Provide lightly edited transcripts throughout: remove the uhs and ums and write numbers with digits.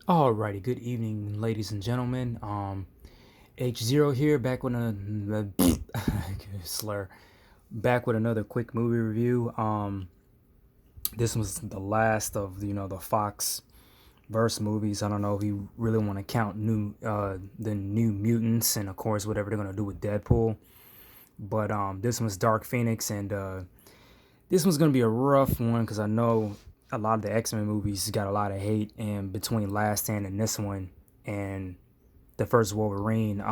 Alrighty, good evening, ladies and gentlemen. H0 here, back with a slur, back with another quick movie review. This was the last of the Fox verse movies. I don't know if you really want to count the New Mutants and of course whatever they're gonna do with Deadpool. But this one's Dark Phoenix, and this one's gonna be a rough one because I know a lot of the X-Men movies got a lot of hate, and between Last Stand and this one and the first Wolverine,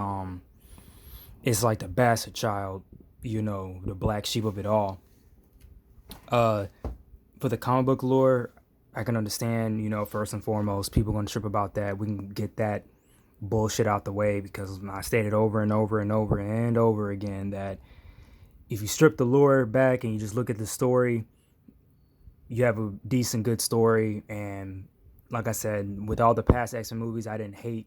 it's like the bastard child, the black sheep of it all. Uh, for the comic book lore, I can understand, first and foremost, people gonna trip about that. We can get that bullshit out the way because I stated over and over and over and over again that if you strip the lore back and you just look at the story, you have a decent, good story. And like I said, with all the past X-Men movies, I didn't hate,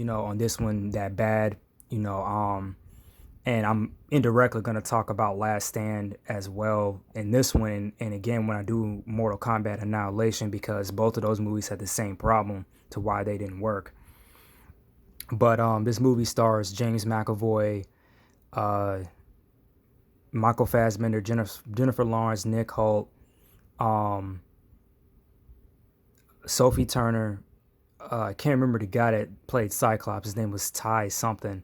on this one that bad, and I'm indirectly going to talk about Last Stand as well in this one. And again, when I do Mortal Kombat Annihilation, because both of those movies had the same problem to why they didn't work. But this movie stars James McAvoy, uh, Michael Fassbender, Jennifer Lawrence, Nick Hoult, um, Sophie Turner. I can't remember the guy that played Cyclops. His name was Ty something.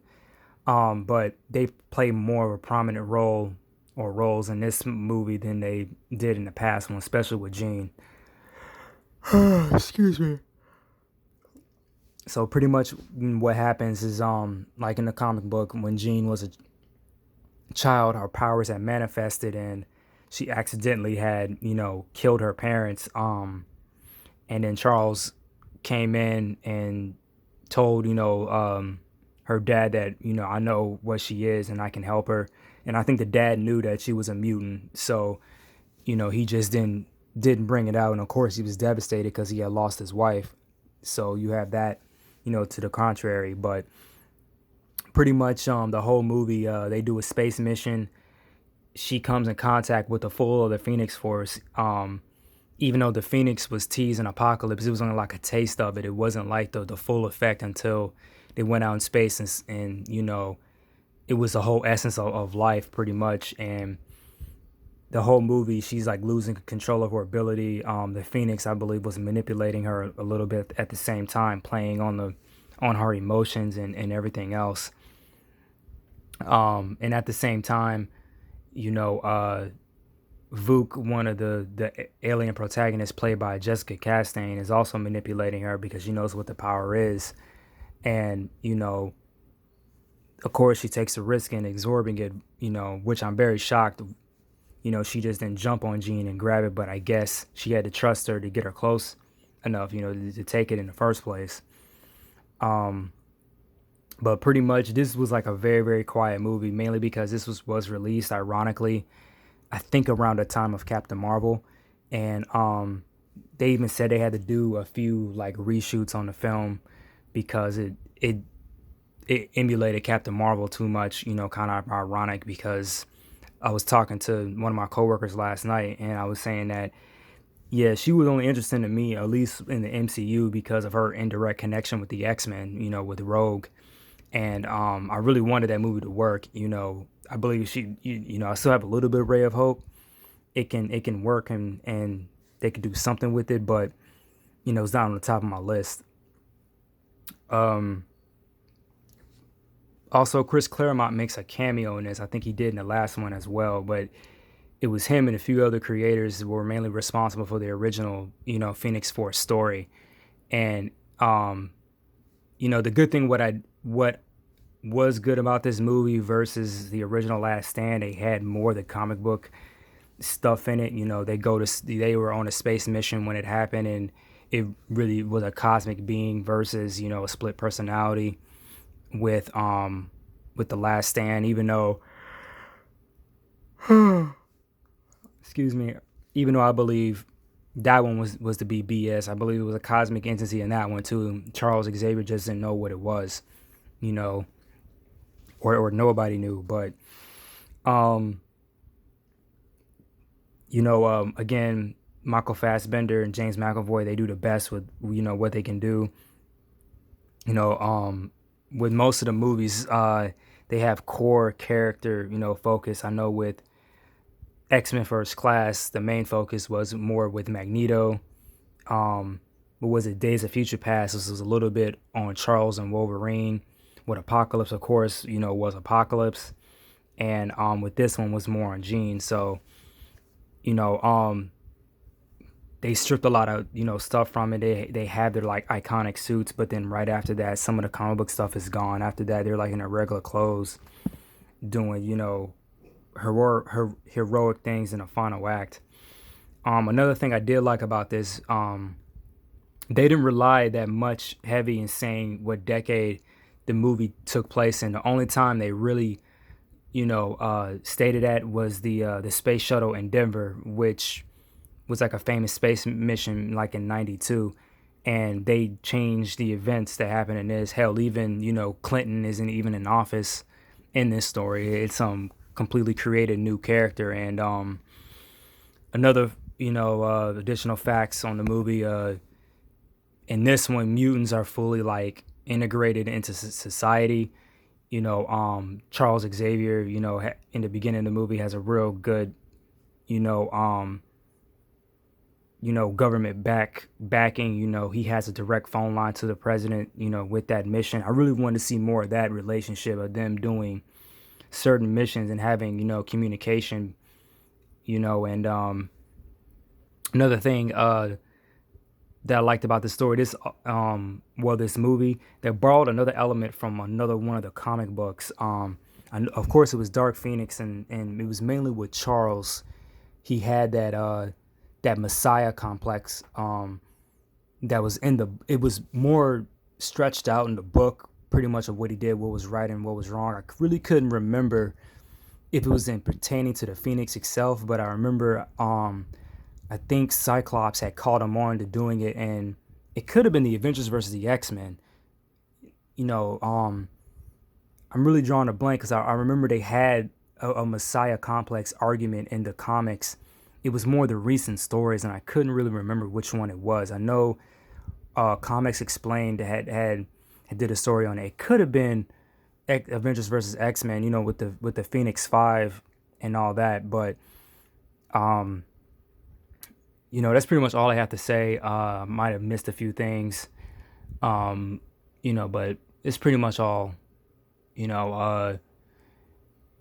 But they play more of a prominent role or roles in this movie than they did in the past one, especially with Jean. Excuse me. So pretty much what happens is, like in the comic book, when Jean was a child, her powers had manifested, and she accidentally had, killed her parents. And then Charles came in and told, her dad that, I know what she is and I can help her. And I think the dad knew that she was a mutant. So, he just didn't bring it out. And of course he was devastated because he had lost his wife. So you have that, to the contrary. But pretty much the whole movie, they do a space mission. She comes in contact with the full of the Phoenix Force. Even though the Phoenix was teasing Apocalypse, it was only like a taste of it. It wasn't like the full effect until they went out in space, and it was the whole essence of life pretty much. And the whole movie, she's like losing control of her ability. The Phoenix, I believe, was manipulating her a little bit at the same time, playing on her emotions and everything else. And at the same time, Vuk, one of the alien protagonists played by Jessica Chastain, is also manipulating her because she knows what the power is. And, of course, she takes a risk in absorbing it, which I'm very shocked. She just didn't jump on Jean and grab it, but I guess she had to trust her to get her close enough, to take it in the first place. But pretty much, this was like a very, very quiet movie, mainly because this was released, ironically, I think around the time of Captain Marvel. And they even said they had to do a few like reshoots on the film because it emulated Captain Marvel too much, kind of ironic because I was talking to one of my coworkers last night and I was saying that, yeah, she was only interesting to me, at least in the MCU, because of her indirect connection with the X-Men, with Rogue. And I really wanted that movie to work. I believe I still have a little bit of ray of hope. It can work, and they could do something with it, but it's not on the top of my list. Um, Also, Chris Claremont makes a cameo in this. I think he did in the last one as well, but it was him and a few other creators who were mainly responsible for the original, Phoenix Force story. And the good thing, what was good about this movie versus the original Last Stand, they had more of the comic book stuff in it. They were on a space mission when it happened, and it really was a cosmic being versus a split personality with the Last Stand. Even though, excuse me, even though I believe that one was to be BS, I believe it was a cosmic entity in that one too. Charles Xavier just didn't know what it was, you know, or nobody knew. But um, again, Michael Fassbender and James McAvoy, they do the best with what they can do. With most of the movies, they have core character focus. I know with X-Men First Class, the main focus was more with Magneto. What was it? Days of Future Past. This was a little bit on Charles and Wolverine. With Apocalypse, of course, was Apocalypse, and with this one was more on Jean. So, you know, they stripped a lot of stuff from it. They have their like iconic suits, but then right after that, some of the comic book stuff is gone. After that, they're like in their regular clothes, doing heroic things in the final act. Another thing I did like about this, they didn't rely that much heavy in saying what decade the movie took place in. The only time they really stated that was the space shuttle in Denver, which was like a famous space mission like in 92, and they changed the events that happened in this. Hell, even Clinton isn't even in office in this story. It's completely created new character. And another additional facts on the movie, in this one, mutants are fully like integrated into society. Charles Xavier, in the beginning of the movie has a real good government backing. He has a direct phone line to the president, with that mission. I really wanted to see more of that relationship of them doing certain missions and having, communication, and another thing that I liked about the story, this movie, they borrowed another element from another one of the comic books. And of course it was Dark Phoenix, and it was mainly with Charles. He had that Messiah complex that was it was more stretched out in the book, pretty much of what he did, what was right and what was wrong. I really couldn't remember if it was in pertaining to the Phoenix itself, but I remember I think Cyclops had called him on to doing it, and it could have been the Avengers versus the X-Men. I'm really drawing a blank because I remember they had a Messiah complex argument in the comics. It was more the recent stories, and I couldn't really remember which one it was. I know Comics Explained had did a story on it. It could have been Avengers versus X-Men, with the Phoenix Five and all that. But that's pretty much all I have to say. Might have missed a few things, but it's pretty much all.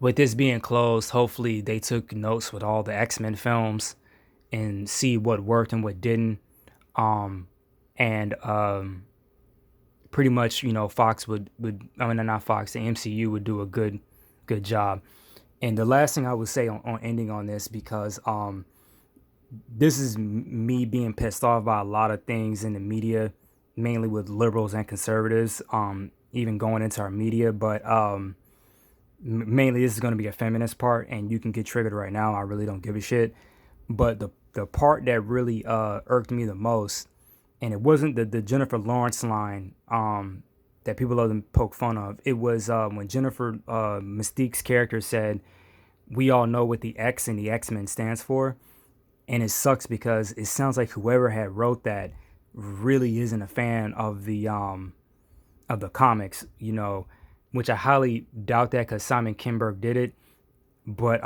With this being closed, hopefully they took notes with all the X-Men films and see what worked and what didn't. And pretty much, Fox would not Fox, the MCU would do a good job. And the last thing I would say on ending on this, because this is me being pissed off by a lot of things in the media, mainly with liberals and conservatives, even going into our media, but mainly this is going to be a feminist part, and you can get triggered right now. I really don't give a shit. But the part that really irked me the most, and it wasn't the Jennifer Lawrence line that people love to poke fun of. It was when Jennifer Mystique's character said, "We all know what the X in the X-Men stands for," and it sucks because it sounds like whoever had wrote that really isn't a fan of the comics, which I highly doubt that because Simon Kinberg did it. But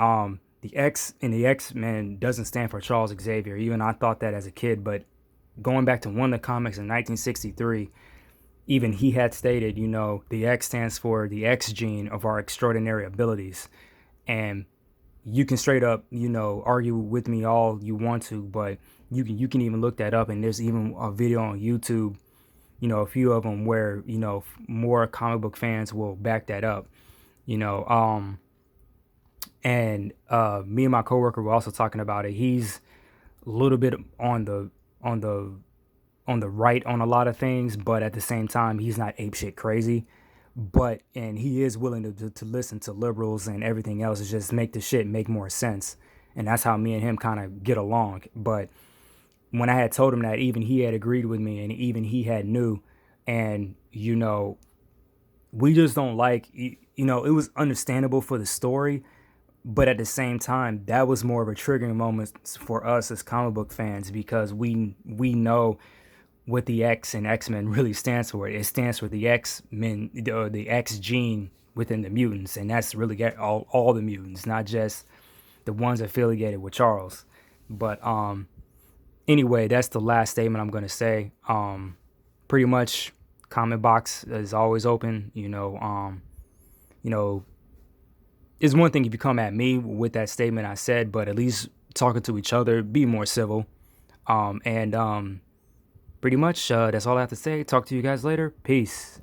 the X in the X-Men doesn't stand for Charles Xavier. Even I thought that as a kid, but going back to one of the comics in 1963, even he had stated, the X stands for the X gene of our extraordinary abilities. And you can straight up, argue with me all you want to, but you can even look that up, and there's even a video on YouTube, a few of them where, more comic book fans will back that up, and me and my coworker were also talking about it. He's a little bit on the right on a lot of things, but at the same time, he's not apeshit crazy. And he is willing to listen to liberals and everything else, is just make the shit make more sense. And that's how me and him kind of get along. But when I had told him that, even he had agreed with me, and even he had knew. And, we just don't like, it was understandable for the story, But at the same time, that was more of a triggering moment for us as comic book fans, because we know what the X in X-Men really stands for. It stands for the X-Men, or the X gene within the mutants, and that's really all the mutants, not just the ones affiliated with Charles. But anyway, that's the last statement I'm gonna say. Pretty much, comment box is always open. You know, it's one thing if you come at me with that statement I said, but at least talking to each other, be more civil. And pretty much that's all I have to say. Talk to you guys later. Peace.